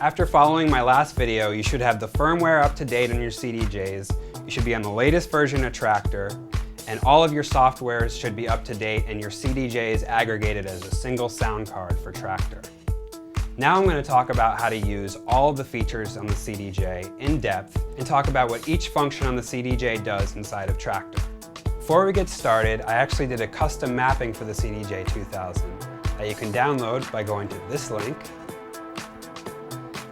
After following my last video, you should have the firmware up to date on your CDJs, you should be on the latest version of Traktor, and all of your softwares should be up to date and your CDJ is aggregated as a single sound card for Traktor. Now I'm going to talk about how to use all of the features on the CDJ in depth and talk about what each function on the CDJ does inside of Traktor. Before we get started, I actually did a custom mapping for the CDJ 2000 that you can download by going to this link.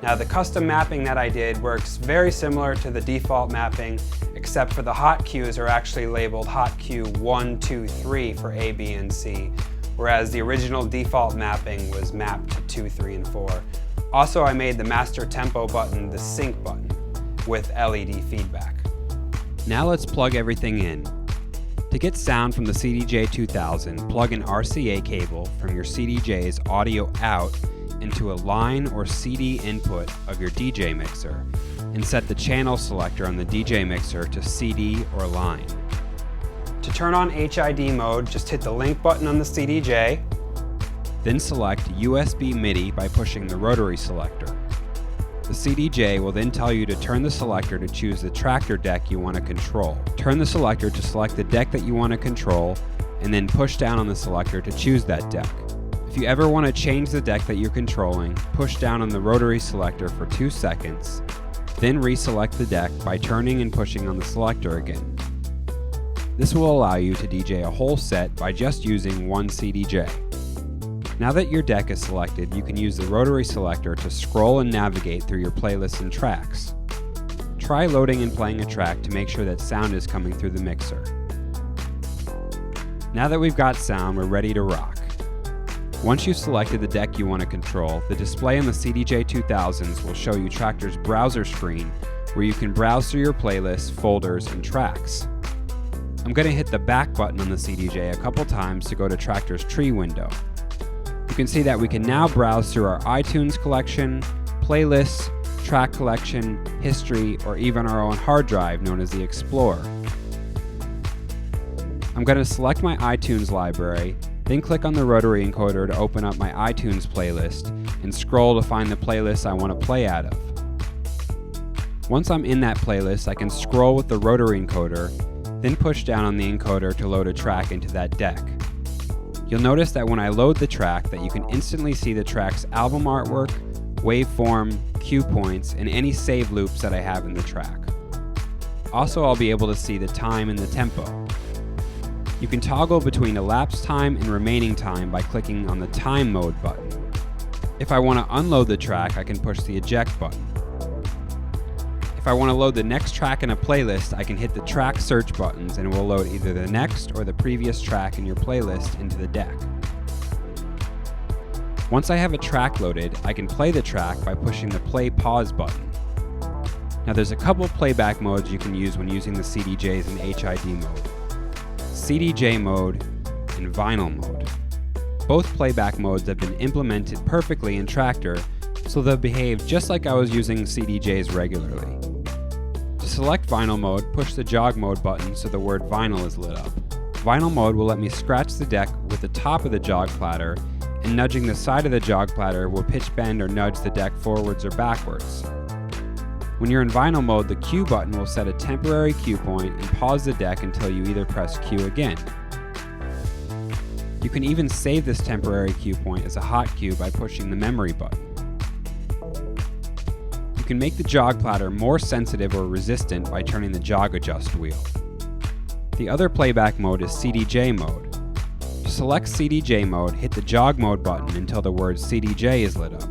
Now the custom mapping that I did works very similar to the default mapping, except for the hot cues are actually labeled hot cue 1, 2, 3 for A, B, and C, whereas the original default mapping was mapped to 2, 3, and 4. Also, I made the master tempo button the sync button with LED feedback. Now let's plug everything in. To get sound from the CDJ 2000, plug an RCA cable from your CDJ's audio out into a line or CD input of your DJ mixer and set the channel selector on the DJ mixer to CD or line. To turn on HID mode, just hit the link button on the CDJ, then select USB MIDI by pushing the rotary selector. The CDJ will then tell you to turn the selector to choose the Traktor deck you want to control. Turn the selector to select the deck that you want to control, and then push down on the selector to choose that deck. If you ever want to change the deck that you're controlling, push down on the rotary selector for 2 seconds, then reselect the deck by turning and pushing on the selector again. This will allow you to DJ a whole set by just using one CDJ. Now that your deck is selected, you can use the rotary selector to scroll and navigate through your playlists and tracks. Try loading and playing a track to make sure that sound is coming through the mixer. Now that we've got sound, we're ready to rock. Once you've selected the deck you want to control, the display on the CDJ 2000s will show you Traktor's browser screen where you can browse through your playlists, folders, and tracks. I'm going to hit the back button on the CDJ a couple times to go to Traktor's tree window. You can see that we can now browse through our iTunes collection, playlists, track collection, history, or even our own hard drive known as the Explorer. I'm going to select my iTunes library, then click on the rotary encoder to open up my iTunes playlist and scroll to find the playlist I want to play out of. Once I'm in that playlist, I can scroll with the rotary encoder, then push down on the encoder to load a track into that deck. You'll notice that when I load the track that you can instantly see the track's album artwork, waveform, cue points, and any save loops that I have in the track. Also, I'll be able to see the time and the tempo. You can toggle between elapsed time and remaining time by clicking on the time mode button. If I want to unload the track, I can push the eject button. If I want to load the next track in a playlist, I can hit the track search buttons and it will load either the next or the previous track in your playlist into the deck. Once I have a track loaded, I can play the track by pushing the play pause button. Now there's a couple playback modes you can use when using the CDJs in HID mode. CDJ mode and vinyl mode. Both playback modes have been implemented perfectly in Traktor, so they'll behave just like I was using CDJs regularly. To select vinyl mode, push the jog mode button so the word vinyl is lit up. Vinyl mode will let me scratch the deck with the top of the jog platter, and nudging the side of the jog platter will pitch bend or nudge the deck forwards or backwards. When you're in vinyl mode, the cue button will set a temporary cue point and pause the deck until you either press cue again. You can even save this temporary cue point as a hot cue by pushing the memory button. You can make the jog platter more sensitive or resistant by turning the jog adjust wheel. The other playback mode is CDJ mode. To select CDJ mode, hit the jog mode button until the word CDJ is lit up.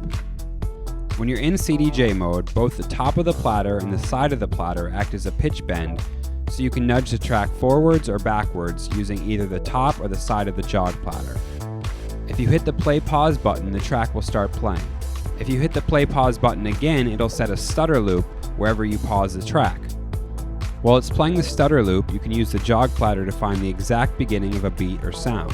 When you're in CDJ mode, both the top of the platter and the side of the platter act as a pitch bend, so you can nudge the track forwards or backwards using either the top or the side of the jog platter. If you hit the play pause button, the track will start playing. If you hit the play pause button again, it'll set a stutter loop wherever you pause the track. While it's playing the stutter loop, you can use the jog platter to find the exact beginning of a beat or sound.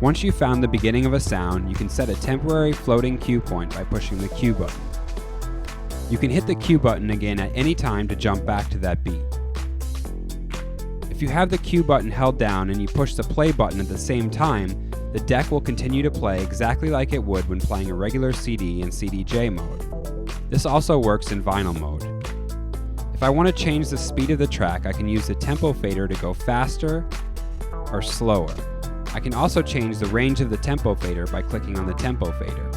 Once you've found the beginning of a sound, you can set a temporary floating cue point by pushing the cue button. You can hit the cue button again at any time to jump back to that beat. If you have the cue button held down and you push the play button at the same time, the deck will continue to play exactly like it would when playing a regular CD in CDJ mode. This also works in vinyl mode. If I want to change the speed of the track, I can use the tempo fader to go faster or slower. I can also change the range of the tempo fader by clicking on the tempo fader.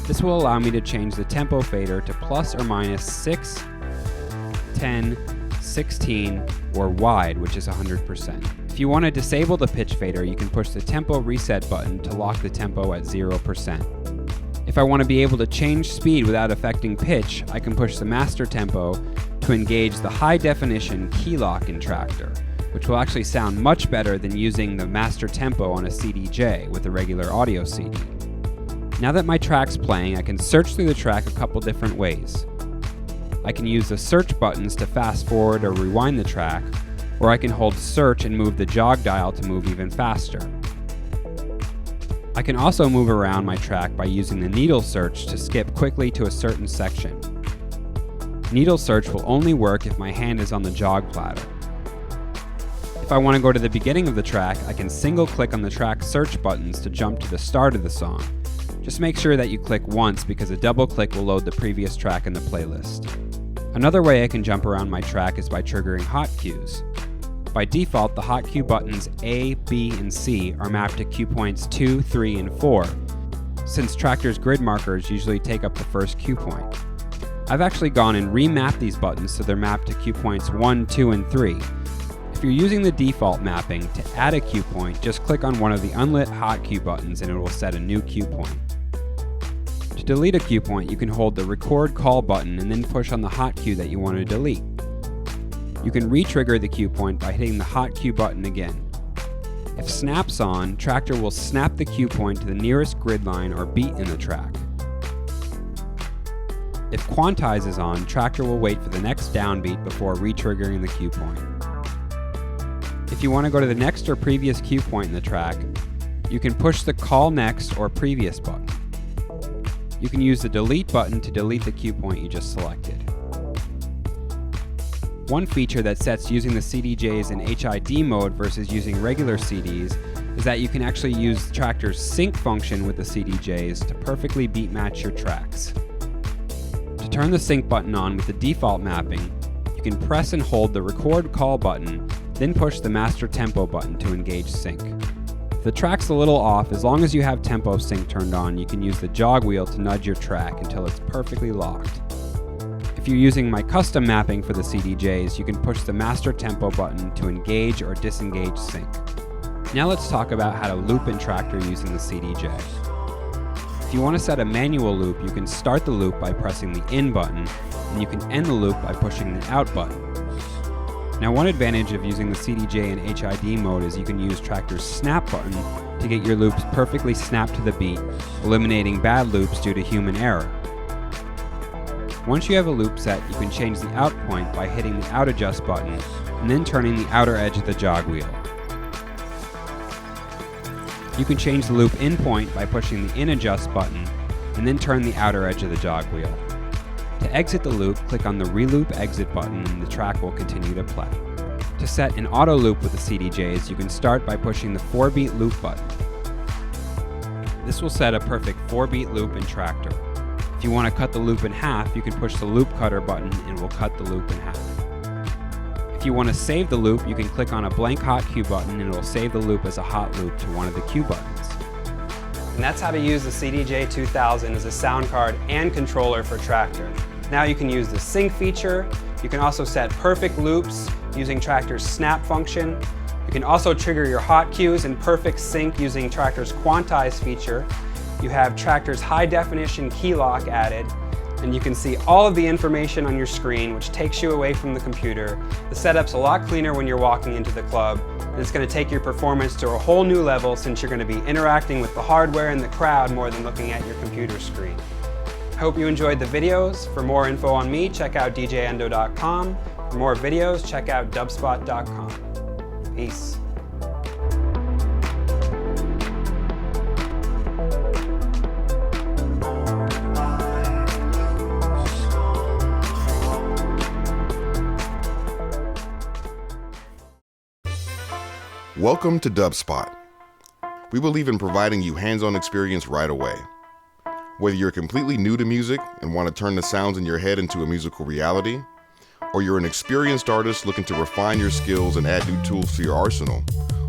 This will allow me to change the tempo fader to plus or minus 6, 10, 16, or wide, which is 100%. If you want to disable the pitch fader, you can push the tempo reset button to lock the tempo at 0%. If I want to be able to change speed without affecting pitch, I can push the master tempo to engage the high definition key lock in Traktor, which will actually sound much better than using the master tempo on a CDJ with a regular audio CD. Now that my track's playing, I can search through the track a couple different ways. I can use the search buttons to fast forward or rewind the track, or I can hold search and move the jog dial to move even faster. I can also move around my track by using the needle search to skip quickly to a certain section. Needle search will only work if my hand is on the jog platter. If I want to go to the beginning of the track, I can single click on the track search buttons to jump to the start of the song. Just make sure that you click once because a double click will load the previous track in the playlist. Another way I can jump around my track is by triggering hot cues. By default, the hot cue buttons A, B, and C are mapped to cue points 2, 3, and 4, since Traktor's grid markers usually take up the first cue point. I've actually gone and remapped these buttons so they're mapped to cue points 1, 2, and 3. If you're using the default mapping, to add a cue point, just click on one of the unlit hot cue buttons and it will set a new cue point. To delete a cue point, you can hold the record call button and then push on the hot cue that you want to delete. You can re-trigger the cue point by hitting the hot cue button again. If snap's on, Traktor will snap the cue point to the nearest grid line or beat in the track. If quantize is on, Traktor will wait for the next downbeat before re-triggering the cue point. If you want to go to the next or previous cue point in the track, you can push the call next or previous button. You can use the delete button to delete the cue point you just selected. One feature that sets using the CDJs in HID mode versus using regular CDs is that you can actually use Traktor's sync function with the CDJs to perfectly beat match your tracks. To turn the sync button on with the default mapping, you can press and hold the record call button, then push the master tempo button to engage sync. If the track's a little off, as long as you have tempo sync turned on, you can use the jog wheel to nudge your track until it's perfectly locked. If you're using my custom mapping for the CDJs, you can push the master tempo button to engage or disengage sync. Now let's talk about how to loop in Traktor using the CDJ. If you want to set a manual loop, you can start the loop by pressing the in button, and you can end the loop by pushing the out button. Now one advantage of using the CDJ in HID mode is you can use Traktor's snap button to get your loops perfectly snapped to the beat, eliminating bad loops due to human error. Once you have a loop set, you can change the out point by hitting the out adjust button and then turning the outer edge of the jog wheel. You can change the loop in point by pushing the in adjust button and then turn the outer edge of the jog wheel. To exit the loop, click on the reloop exit button and the track will continue to play. To set an auto loop with the CDJs, you can start by pushing the 4-beat loop button. This will set a perfect 4-beat loop in Traktor. If you want to cut the loop in half, you can push the loop cutter button and it will cut the loop in half. If you want to save the loop, you can click on a blank hot cue button and it will save the loop as a hot loop to one of the cue buttons. And that's how to use the CDJ 2000 as a sound card and controller for Traktor. Now you can use the sync feature. You can also set perfect loops using Traktor's snap function. You can also trigger your hot cues in perfect sync using Traktor's quantize feature. You have Traktor's high definition key lock added, and you can see all of the information on your screen, which takes you away from the computer. The setup's a lot cleaner when you're walking into the club, and it's going to take your performance to a whole new level since you're going to be interacting with the hardware and the crowd more than looking at your computer screen. I hope you enjoyed the videos. For more info on me, check out djendo.com. For more videos, check out dubspot.com. Peace. Welcome to Dubspot. We believe in providing you hands-on experience right away. Whether you're completely new to music and want to turn the sounds in your head into a musical reality, or you're an experienced artist looking to refine your skills and add new tools to your arsenal,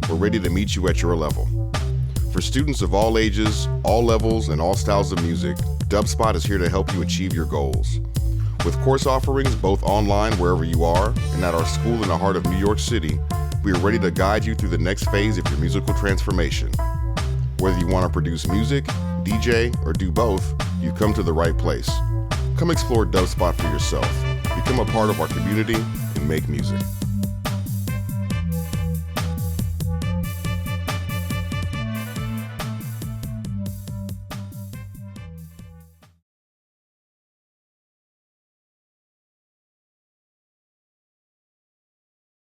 we're ready to meet you at your level. For students of all ages, all levels, and all styles of music, Dubspot is here to help you achieve your goals. With course offerings both online wherever you are and at our school in the heart of New York City, we are ready to guide you through the next phase of your musical transformation. Whether you want to produce music, DJ, or do both, you've come to the right place. Come explore Dubspot for yourself. Become a part of our community and make music.